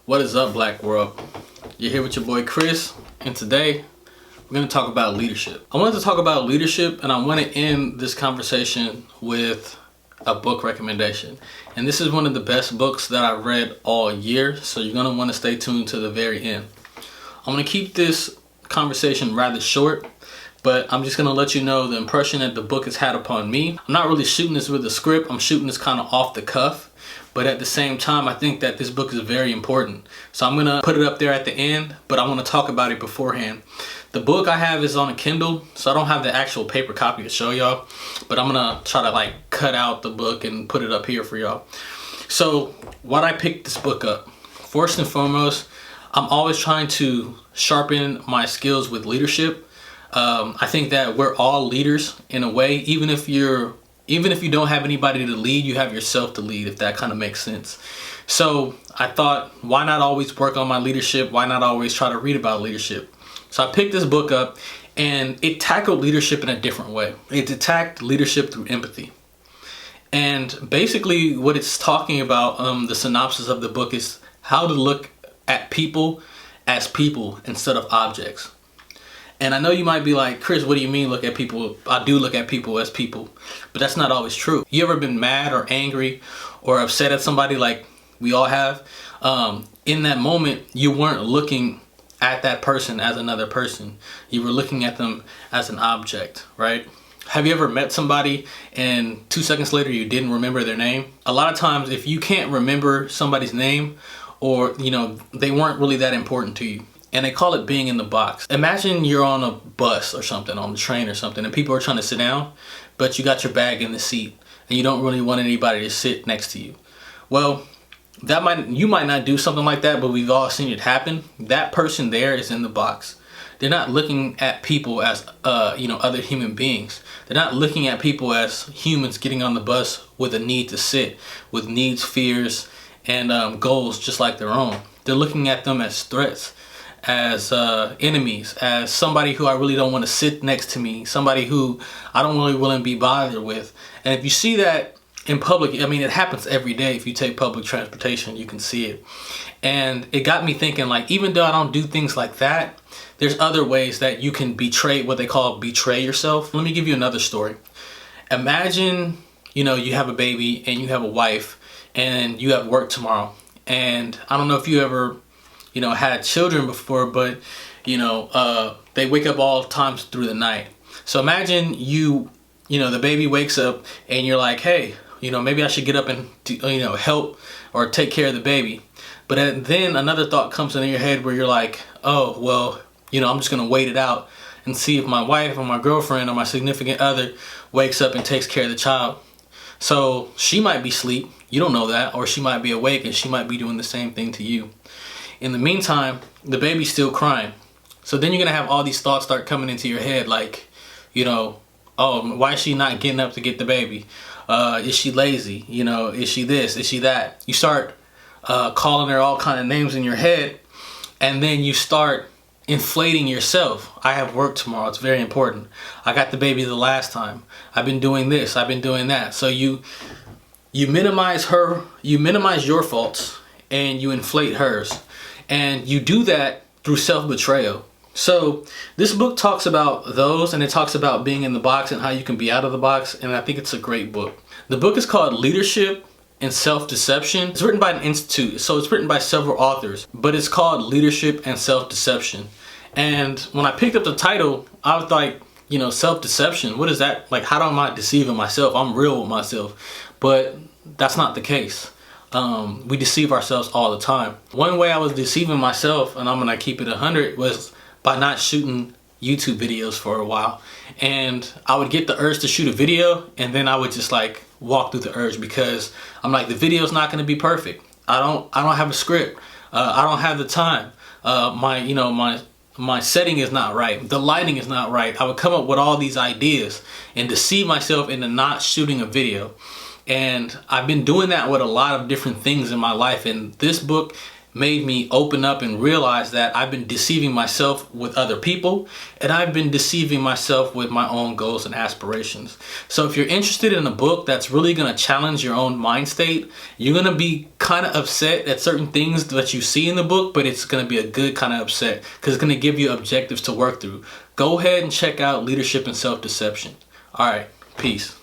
What is up, Black World? You're here with your boy Chris, and today we're going to talk about leadership. I wanted to talk about leadership, and I want to end this conversation with a book recommendation. And this is one of the best books that I've read all year, so you're going to want to stay tuned to the very end. I'm going to keep this conversation rather short, but I'm just going to let you know the impression that the book has had upon me. I'm not really shooting this with a script. I'm shooting this kind of off the cuff. But at the same time, I think that this book is very important. So I'm going to put it up there at the end, but I want to talk about it beforehand. The book I have is on a Kindle, so I don't have the actual paper copy to show y'all. But I'm going to try to cut out the book and put it up here for y'all. So why'd I pick this book up? First and foremost, I'm always trying to sharpen my skills with leadership. I think that we're all leaders in a way. Even if you don't have anybody to lead, you have yourself to lead, if that kind of makes sense. So I thought, why not always work on my leadership? Why not always try to read about leadership? So I picked this book up, and it tackled leadership in a different way. It attacked leadership through empathy. And basically what it's talking about, the synopsis of the book, is how to look at people as people instead of objects. And I know you might be like, Chris, what do you mean look at people? I do look at people as people, but that's not always true. You ever been mad or angry or upset at somebody, like we all have? In that moment, you weren't looking at that person as another person. You were looking at them as an object, right? Have you ever met somebody and 2 seconds later you didn't remember their name? A lot of times, if you can't remember somebody's name, or they weren't really that important to you. And they call it being in the box. Imagine you're on a bus or something, on the train or something, and people are trying to sit down, but you got your bag in the seat and you don't really want anybody to sit next to you. Well, you might not do something like that, but we've all seen it happen. That person there is in the box. They're not looking at people as other human beings. They're not looking at people as humans getting on the bus with a need to sit, with needs, fears, and goals just like their own. They're looking at them as threats, as enemies, as somebody who I really don't want to sit next to me, somebody who I don't really want to be bothered with. And if you see that in public, I mean, it happens every day. If you take public transportation, you can see it. And it got me thinking, even though I don't do things like that, there's other ways that you can betray, what they call betray yourself. Let me give you another story. Imagine, you have a baby and you have a wife and you have work tomorrow. And I don't know if you ever had children before, but they wake up all times through the night. So imagine the baby wakes up and you're like, hey, maybe I should get up and help or take care of the baby. But then another thought comes into your head where you're like, oh, well, I'm just gonna wait it out and see if my wife or my girlfriend or my significant other wakes up and takes care of the child. So she might be asleep, you don't know that, or she might be awake and she might be doing the same thing to you. In the meantime, the baby's still crying. So then you're going to have all these thoughts start coming into your head like, oh, why is she not getting up to get the baby? Is she lazy? Is she this? Is she that? You start calling her all kind of names in your head, and then you start inflating yourself. I have work tomorrow. It's very important. I got the baby the last time. I've been doing this. I've been doing that. So you minimize your faults and you inflate hers. And you do that through self-betrayal. So this book talks about those, and it talks about being in the box and how you can be out of the box. And I think it's a great book. The book is called Leadership and Self-Deception. It's written by an institute, so it's written by several authors, but it's called Leadership and Self-Deception. And when I picked up the title, I was like, self-deception, what is that? How am I deceiving myself? I'm real with myself. But that's not the case. We deceive ourselves all the time. One way I was deceiving myself, and I'm gonna keep it 100, was by not shooting YouTube videos for a while. And I would get the urge to shoot a video, and then I would just walk through the urge, because I'm like, the video's not gonna be perfect. I don't have a script. I don't have the time. My setting is not right. The lighting is not right. I would come up with all these ideas and deceive myself into not shooting a video. And I've been doing that with a lot of different things in my life, and this book made me open up and realize that I've been deceiving myself with other people, and I've been deceiving myself with my own goals and aspirations. So if you're interested in a book that's really going to challenge your own mind state, you're going to be kind of upset at certain things that you see in the book, but it's going to be a good kind of upset because it's going to give you objectives to work through. Go ahead and check out Leadership and Self-Deception. All right, peace.